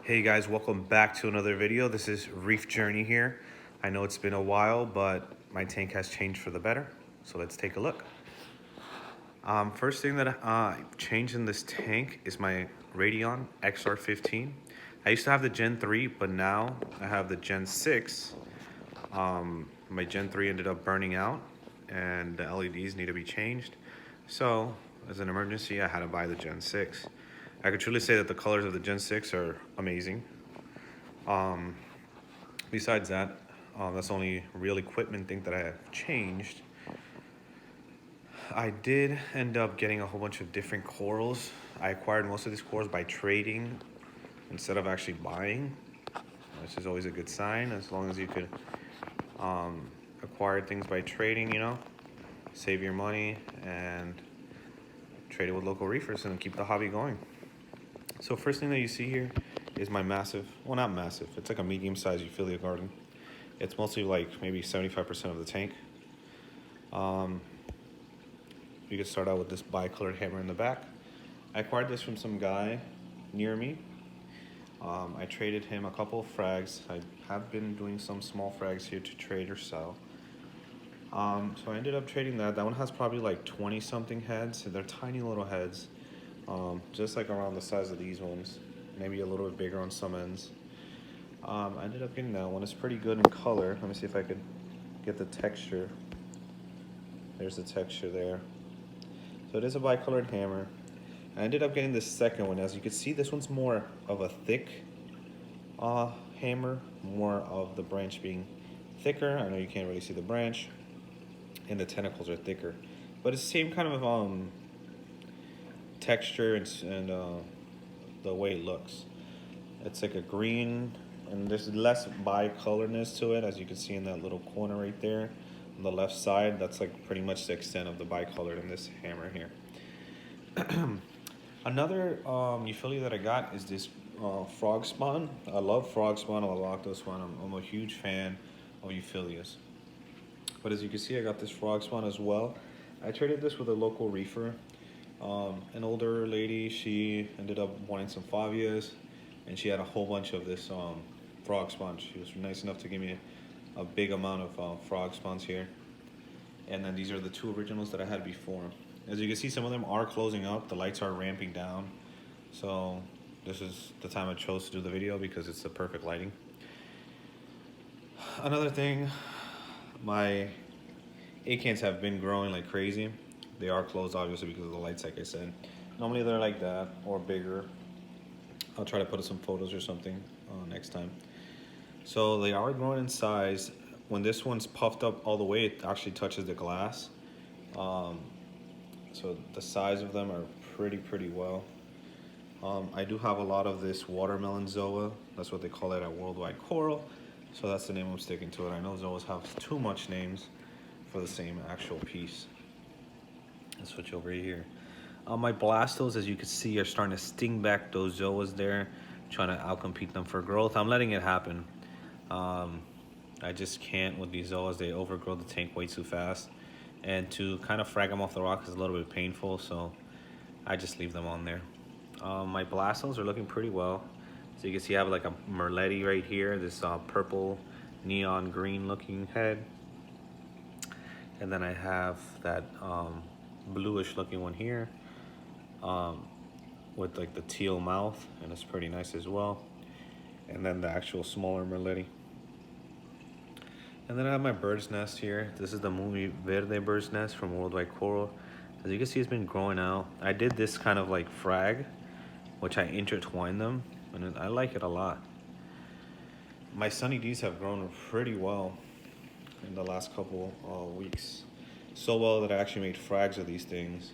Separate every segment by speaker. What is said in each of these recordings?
Speaker 1: Hey guys, welcome back to another video. This is Reef Journey here. I know it's been a while, but my tank has changed for the better. So let's take a look. First thing that changed in this tank is my Radeon XR15. I used to have the Gen 3, but now I have the Gen 6. My Gen 3 ended up burning out and the LEDs need to be changed. So as an emergency, I had to buy the Gen 6. I could truly say that the colors of the Gen 6 are amazing. Besides that, that's the only real equipment thing that I have changed. I did end up getting a whole bunch of different corals. I acquired most of these corals by trading instead of actually buying, which is always a good sign. As long as you could acquire things by trading, you know, save your money and trade it with local reefers and keep the hobby going. So first thing that you see here is my massive, well not massive, it's like a medium-sized Euphilia garden. It's mostly like maybe 75% of the tank. You could start out with this bicolored hammer in the back. I acquired this from some guy near me. I traded him a couple of frags. I have been doing some small frags here to trade or sell. So I ended up trading that. That one has probably like 20 something heads. They're tiny little heads. Just like around the size of these ones, maybe a little bit bigger on some ends. I ended up getting that one. It's pretty good in color. Let me see if I could get the texture. There's the texture there. So it is a bicolored hammer. I ended up getting this second one. As you can see, this one's more of a thick hammer, more of the branch being thicker. I know you can't really see the branch, and the tentacles are thicker, but it's the same kind of texture and the way it looks. It's like a green, and there's less bicoloredness to it, as you can see in that little corner right there on the left side. That's like pretty much the extent of the bicolored in this hammer here. Another Euphilia that I got is this frog spawn. I love frog spawn. I love octo spawn. I'm a huge fan of Euphilias. But as you can see, I got this frog spawn as well. I traded this with a local reefer. An older lady, she ended up wanting some Favias, and she had a whole bunch of this frog spawn. She was nice enough to give me a big amount of frog spawns here. And then these are the two originals that I had before. As you can see, some of them are closing up. The lights are ramping down. So this is the time I chose to do the video because it's the perfect lighting. Another thing, my acants have been growing like crazy. They are closed obviously because of the lights, like I said. Normally they're like that or bigger. I'll try to put some photos or something next time. So they are growing in size. When this one's puffed up all the way, it actually touches the glass. So the size of them are pretty well. I do have a lot of this watermelon zoa. That's what they call it at Worldwide Coral. So that's the name I'm sticking to it. I know zoas have too much names for the same actual piece. Let's switch over here. My blastos, as you can see, are starting to sting back those zoas there, trying to outcompete them for growth. I'm letting it happen. I just can't with these zoas. They overgrow the tank way too fast. And to kind of frag them off the rock is a little bit painful, so I just leave them on there. My blastos are looking pretty well. So you can see I have like a Merletti right here, this purple neon green looking head. And then I have that bluish looking one here with like the teal mouth, and it's pretty nice as well. And then the actual smaller Merletti. And then I have my bird's nest here. This is the Movie Verde bird's nest from Worldwide Coral. As you can see, it's been growing out. I did this kind of like frag, which I intertwined them, and I like it a lot. My Sunny D's have grown pretty well in the last couple weeks. So well that I actually made frags of these things.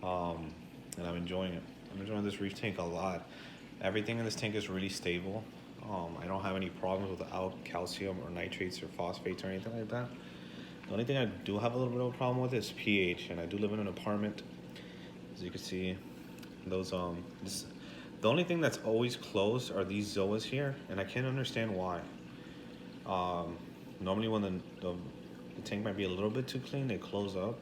Speaker 1: And I'm enjoying it. I'm enjoying this reef tank a lot. Everything in this tank is really stable. I don't have any problems without calcium or nitrates or phosphates or anything like that. The only thing I do have a little bit of a problem with is pH, and I do live in an apartment. As you can see, those the only thing that's always closed are these zoas here, and I can't understand why. Normally when the tank might be a little bit too clean, they close up.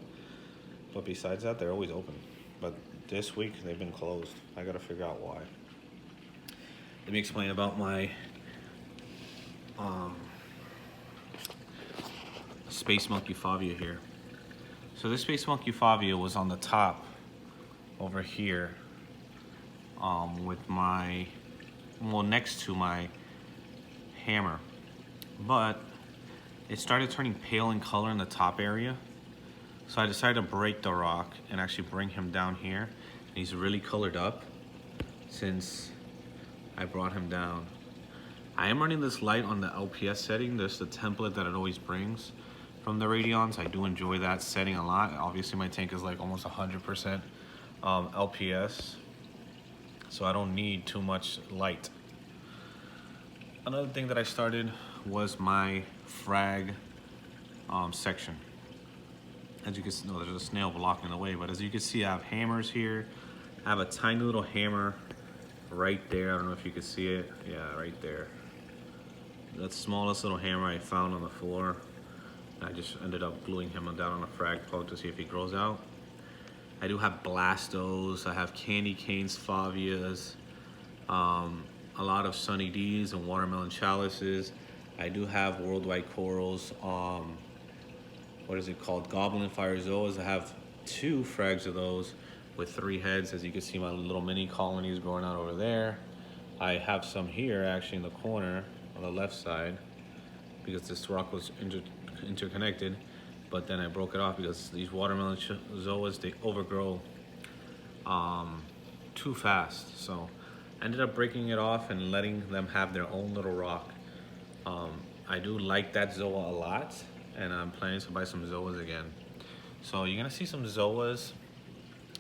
Speaker 1: But besides that, they're always open. But this week they've been closed. I gotta figure out why. let me explain about my um, space monkey favia here. So this space monkey favia was on the top over here with my, well, next to my hammer, but it started turning pale in color in the top area. So I decided to break the rock and actually bring him down here. He's really colored up since I brought him down. I am running this light on the LPS setting. There's the template that it always brings from the Radions. I do enjoy that setting a lot. Obviously my tank is like almost 100% LPS, so I don't need too much light. Another thing that I started was my frag section. As you can see, no, there's a snail blocking the way, but as you can see, I have hammers here. I have a tiny little hammer right there. I don't know if you can see it. Yeah, right there. That smallest little hammer I found on the floor. I just ended up gluing him down on a frag plug to see if he grows out. I do have Blastos. I have Candy Canes, Favias, a lot of Sunny D's and Watermelon Chalices. I do have Worldwide Corals. What is it called? Goblin Fire Zoas. I have 2 frags of those with 3 heads. As you can see, my little mini colonies growing out over there. I have some here actually in the corner on the left side because this rock was interconnected, but then I broke it off because these watermelon zoas, they overgrow too fast. So I ended up breaking it off and letting them have their own little rock. I do like that zoa a lot, and I'm planning to buy some zoas again. So you're gonna see some zoas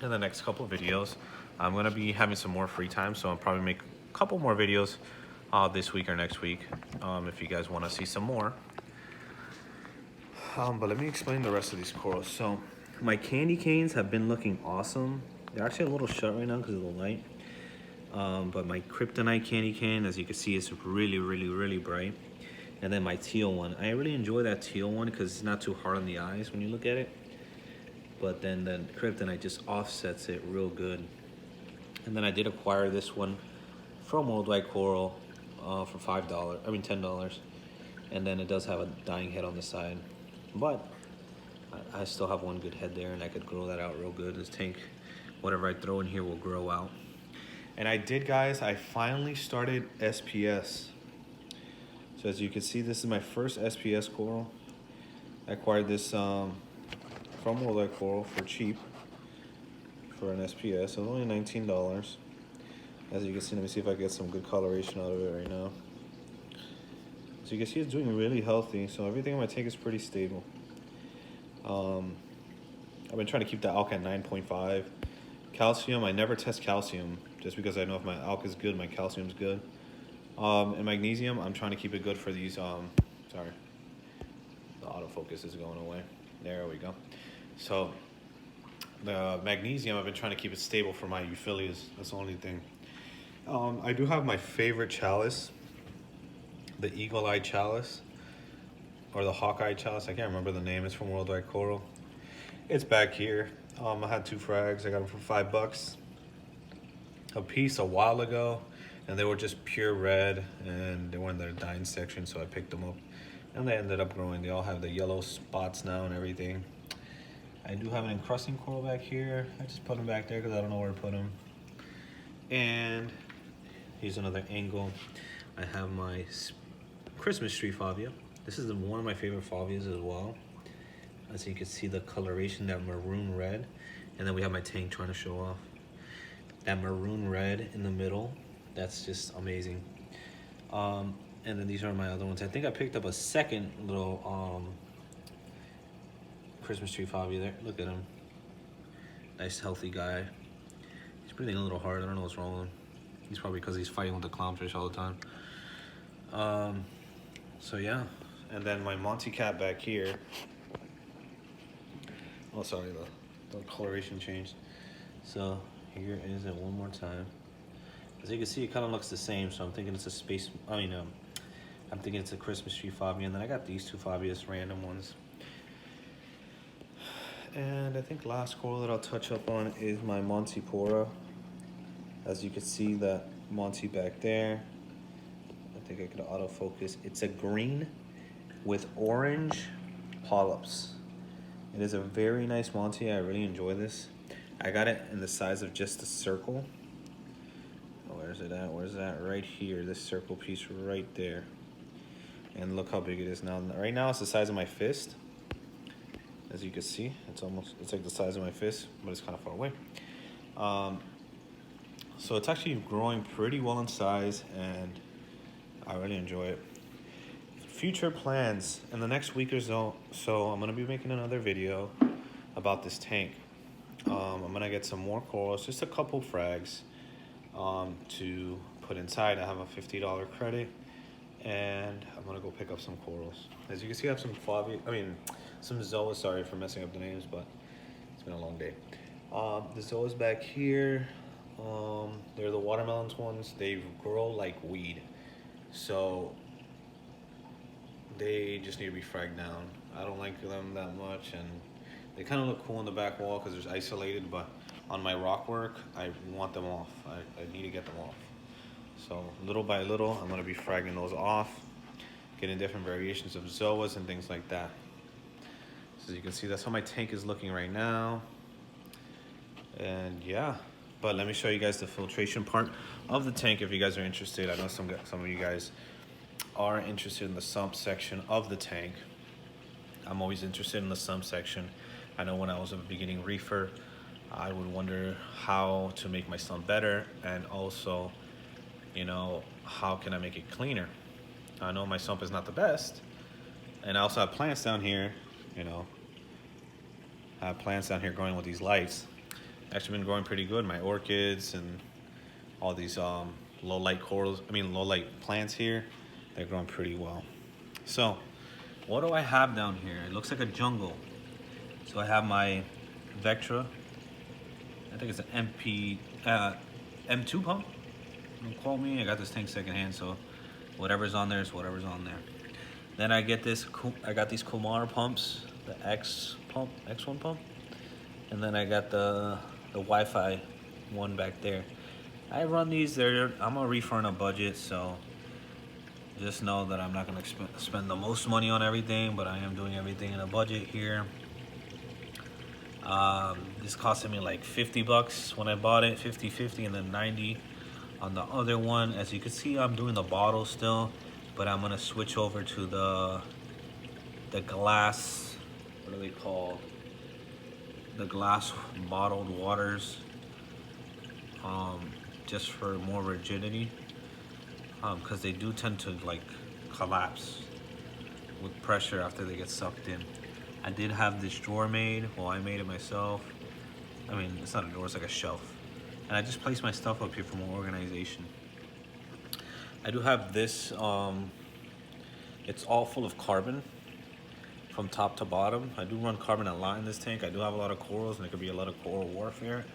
Speaker 1: in the next couple videos. I'm gonna be having some more free time, so I'll probably make a couple more videos this week or next week if you guys want to see some more. But let me explain the rest of these corals. So my candy canes have been looking awesome. They're actually a little shut right now because of the light. But my kryptonite candy cane, as you can see, is really, really, really bright. And then my teal one. I really enjoy that teal one because it's not too hard on the eyes when you look at it. But then the kryptonite just offsets it real good. And then I did acquire this one from Worldwide Coral for $10. And then it does have a dying head on the side. But I still have one good head there, and I could grow that out real good. This tank, whatever I throw in here will grow out. And I did, guys, I finally started SPS. So as you can see, this is my first SPS coral. I acquired this from Worldwide Coral for cheap for an SPS. It was only $19. As you can see, let me see if I get some good coloration out of it right now. So you can see it's doing really healthy. So everything in my tank is pretty stable. I've been trying to keep the alk at 9.5. Calcium, I never test calcium just because I know if my alk is good, my calcium's good. And magnesium, I'm trying to keep it good for these, sorry. The autofocus is going away. There we go. So the magnesium, I've been trying to keep it stable for my euphyllias. That's the only thing. I do have my favorite chalice, the eagle-eye chalice, or the hawkeye chalice. I can't remember the name. It's from Worldwide Coral. It's back here. I had 2 frags. I got them for $5 a piece a while ago, and they were just pure red, and they were in their dying section, so I picked them up, and they ended up growing. They all have the yellow spots now and everything. I do have an encrusting coral back here. I just put them back there because I don't know where to put them. And here's another angle. I have my Christmas tree favia. This is one of my favorite favias as well. As you can see the coloration, that maroon red. And then we have my tank trying to show off. That maroon red in the middle, that's just amazing. And then these are my other ones. I think I picked up a second little Christmas tree favia there. Look at him. Nice healthy guy. He's breathing a little hard. I don't know what's wrong with him. He's probably because he's fighting with the clownfish all the time. So yeah. And then my Monty cat back here. Oh, sorry, the coloration changed. So here is it one more time. As you can see, it kind of looks the same. So I'm thinking it's a space. I'm thinking it's a Christmas tree favia. And then I got these 2 favias, random ones. And I think last coral that I'll touch up on is my Montipora. As you can see, that Monty back there. I think I could autofocus. It's a green with orange polyps. It is a very nice Monty. I really enjoy this. I got it in the size of just a circle. Where's it at? Where's that? Right here. This circle piece right there. And look how big it is now. Right now it's the size of my fist. As you can see, it's like the size of my fist, but it's kind of far away. So it's actually growing pretty well in size, and I really enjoy it. Future plans in the next week or so, I'm gonna be making another video about this tank. I'm gonna get some more corals, just a couple frags, to put inside. I have a $50 credit, and I'm gonna go pick up some corals. As you can see, I have some some zoas. Sorry for messing up the names, but it's been a long day. The zoas back here, they're the watermelons ones. They grow like weed, so they just need to be fragged down. I don't like them that much, and they kind of look cool on the back wall because they're isolated, but on my rock work, I want them off. I need to get them off. So little by little, I'm gonna be fragging those off, getting different variations of zoas and things like that. So as you can see, that's how my tank is looking right now. And yeah, but let me show you guys the filtration part of the tank if you guys are interested. I know some of you guys are interested in the sump section of the tank. I'm always interested in the sump section. I know when I was a beginning reefer, I would wonder how to make my sump better, and also, you know, how can I make it cleaner? I know my sump is not the best, and I also have plants down here, you know. I have plants down here growing with these lights. Actually been growing pretty good. My orchids and all these low light plants here, they're growing pretty well. So what do I have down here? It looks like a jungle. So I have my Vectra. I think it's an M2 pump. Don't quote me. I got this tank secondhand, so whatever's on there is whatever's on there. Then I got these Kumar pumps, the X1 pump, and then I got the Wi-Fi one back there. I run these there. I'm a reefer on a budget, so just know that I'm not gonna spend the most money on everything, but I am doing everything in a budget here. This costed me like 50 bucks when I bought it, 50, and then 90 on the other one. As you can see, I'm doing the bottle still, but I'm gonna switch over to the glass, what are they called? The glass bottled waters, just for more rigidity, because they do tend to like collapse with pressure after they get sucked in. I did have this drawer made. Well, I made it myself. I mean, it's not a drawer, it's like a shelf. And I just placed my stuff up here for more organization. I do have this, it's all full of carbon from top to bottom. I do run carbon a lot in this tank. I do have a lot of corals, and there could be a lot of coral warfare.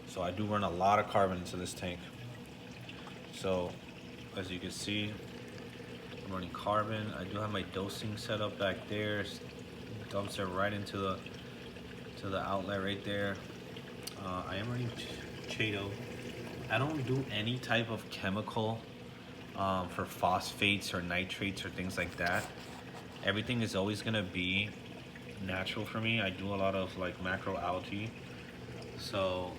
Speaker 1: So I do run a lot of carbon into this tank. So as you can see, I'm running carbon. I do have my dosing set up back there. Dumps it right into the outlet right there. I am running Chaeto. I don't do any type of chemical for phosphates or nitrates or things like that. Everything is always gonna be natural for me. I do a lot of like macroalgae, so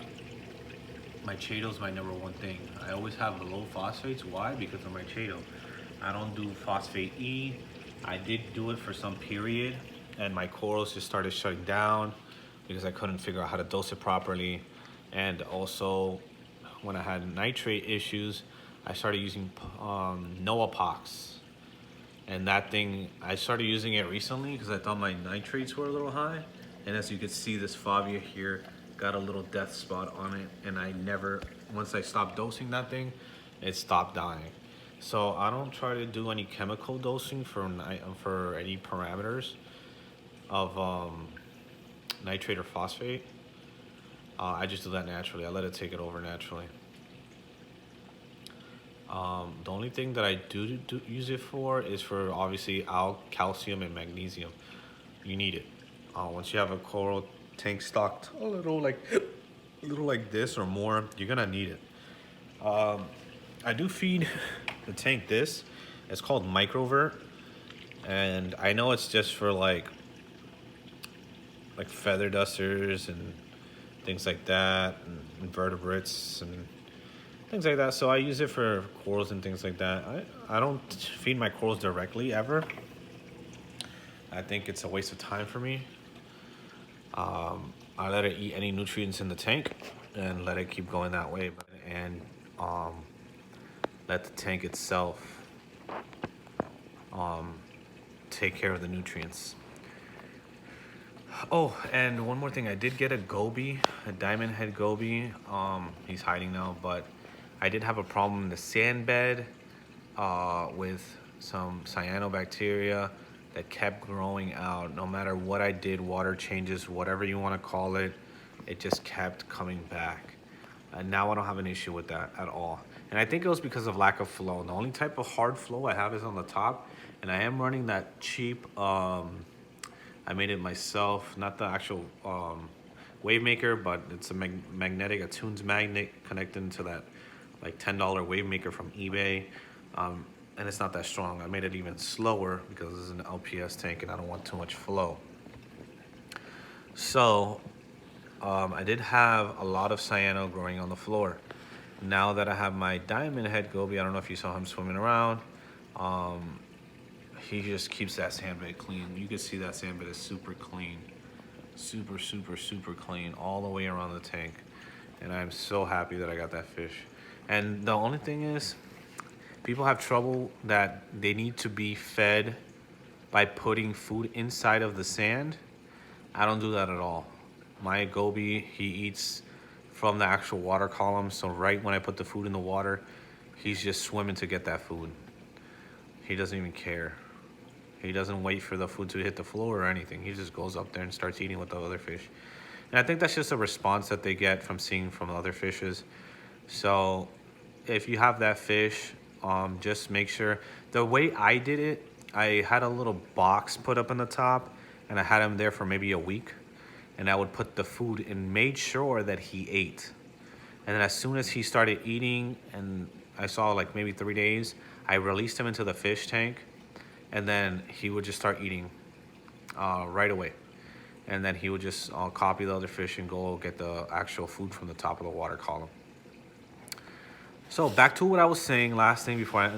Speaker 1: my Chaeto is my #1 thing. I always have low phosphates. Why? Because of my Chaeto. I don't do phosphate E. I did do it for some period, and my corals just started shutting down because I couldn't figure out how to dose it properly. And also, when I had nitrate issues, I started using Noapox. And that thing, I started using it recently because I thought my nitrates were a little high. And as you can see, this Favia here got a little death spot on it. And once I stopped dosing that thing, it stopped dying. So I don't try to do any chemical dosing for any parameters of nitrate or phosphate. I just do that naturally. I let it take it over naturally. The only thing that I do use it for is for obviously calcium and magnesium. You need it. Once you have a coral tank stocked a little like this or more, you're gonna need it. I do feed the tank this. It's called Microvert, and I know it's just for like feather dusters and things like that, and invertebrates and things like that. So I use it for corals and things like that. I don't feed my corals directly ever. I think it's a waste of time for me. I let it eat any nutrients in the tank and let it keep going that way, and let the tank itself take care of the nutrients. Oh, and one more thing, I did get a goby, a diamond head goby. He's hiding now, but I did have a problem in the sand bed with some cyanobacteria that kept growing out. No matter what I did, water changes, whatever you want to call it, it just kept coming back. And now I don't have an issue with that at all. And I think it was because of lack of flow. The only type of hard flow I have is on the top, and I am running that cheap, I made it myself, not the actual wave maker, but it's a magnetic, a tunes magnet connected to that like $10 wave maker from eBay. And it's not that strong. I made it even slower because this is an LPS tank and I don't want too much flow. So I did have a lot of cyano growing on the floor. Now that I have my diamond head goby, I don't know if you saw him swimming around. He just keeps that sandbed clean. You can see that sandbed is super clean. Super, super, super clean all the way around the tank. And I'm so happy that I got that fish. And the only thing is, people have trouble that they need to be fed by putting food inside of the sand. I don't do that at all. My goby, he eats from the actual water column. So right when I put the food in the water, he's just swimming to get that food. He doesn't even care. He doesn't wait for the food to hit the floor or anything. He just goes up there and starts eating with the other fish. And I think that's just a response that they get from seeing from other fishes. So if you have that fish, just make sure. The way I did it, I had a little box put up in the top, and I had him there for maybe a week. And I would put the food and made sure that he ate. And then as soon as he started eating, and I saw like maybe 3 days, I released him into the fish tank, and then he would just start eating right away. And then he would just copy the other fish and go get the actual food from the top of the water column. So back to what I was saying last thing before I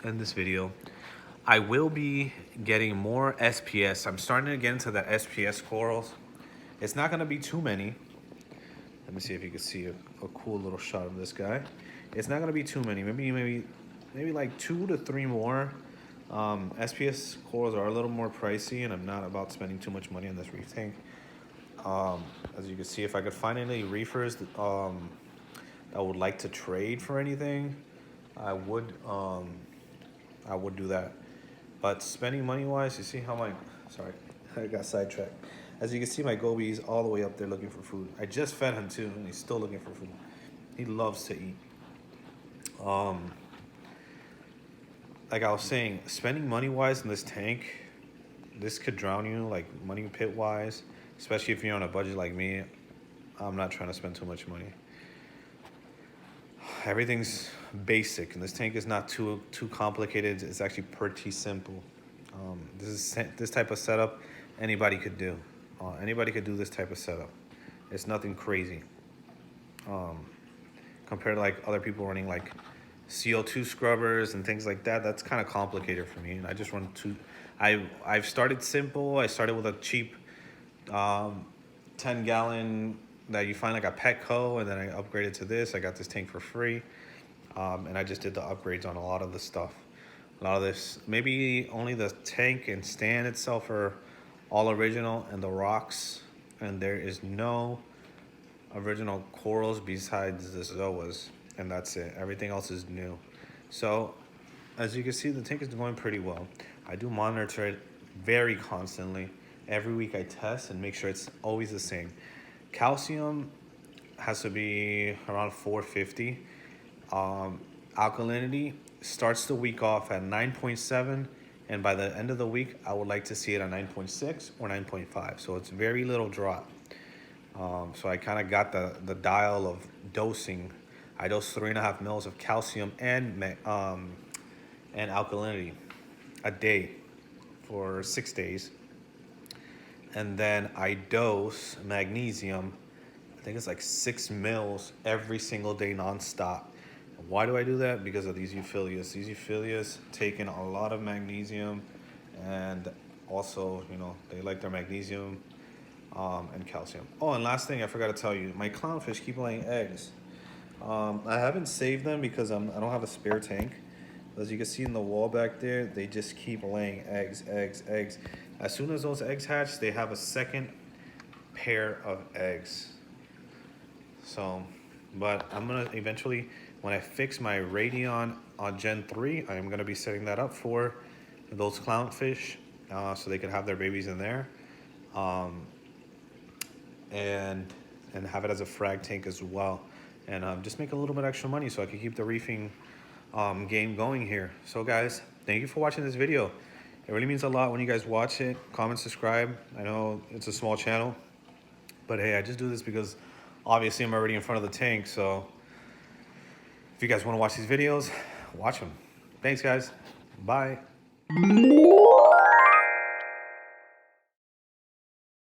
Speaker 1: end this video. I will be getting more SPS. I'm starting to get into the SPS corals. It's not going to be too many. Let me see if you can see a cool little shot of this guy. It's not going to be too many. Maybe like 2 to 3 more. SPS corals are a little more pricey, and I'm not about spending too much money on this reef tank. As you can see, if I could find any reefers that would like to trade for anything, I would do that. But spending money wise, you see how sorry, I got sidetracked. As you can see, my goby's all the way up there looking for food. I just fed him too, and he's still looking for food. He loves to eat. Like I was saying, spending money wise in this tank, this could drown you, like money pit wise, especially if you're on a budget like me. I'm not trying to spend too much money. Everything's basic, and this tank is not too complicated. It's actually pretty simple. This type of setup, anybody could do. Anybody could do this type of setup. It's nothing crazy. Compared to like other people running like CO2 scrubbers and things like that, that's kind of complicated for me. And I just run I've started simple. I started with a cheap 10-gallon that you find like a Petco, and then I upgraded to this. I got this tank for free, and I just did the upgrades on a lot of the stuff. A lot of this, maybe only the tank and stand itself are all original, and the rocks, and there is no original corals besides the zoas, and that's it. Everything else is new. So as you can see, the tank is going pretty well. I do monitor it very constantly. Every week I test and make sure it's always the same. Calcium has to be around 450. Alkalinity starts the week off at 9.7, and by the end of the week, I would like to see it at 9.6 or 9.5. So it's very little drop. So I kind of got the dial of dosing. I dose 3.5 mils of calcium and and alkalinity a day for 6 days. And then I dose magnesium, I think it's like 6 mils every single day nonstop. Why do I do that? Because of these euphyllias. These euphyllias take in a lot of magnesium, and also, you know, they like their magnesium and calcium. Oh, and last thing I forgot to tell you, my clownfish keep laying eggs. I haven't saved them because I don't have a spare tank. As you can see in the wall back there, they just keep laying eggs, eggs, eggs. As soon as those eggs hatch, they have a second pair of eggs. So, but I'm gonna eventually, when I fix my Radeon on Gen 3, I'm gonna be setting that up for those clownfish so they can have their babies in there. And have it as a frag tank as well. And just make a little bit extra money so I can keep the reefing game going here. So guys, thank you for watching this video. It really means a lot when you guys watch it. Comment, subscribe. I know it's a small channel, but hey, I just do this because obviously I'm already in front of the tank. So if you guys want to watch these videos, watch them. Thanks guys. Bye.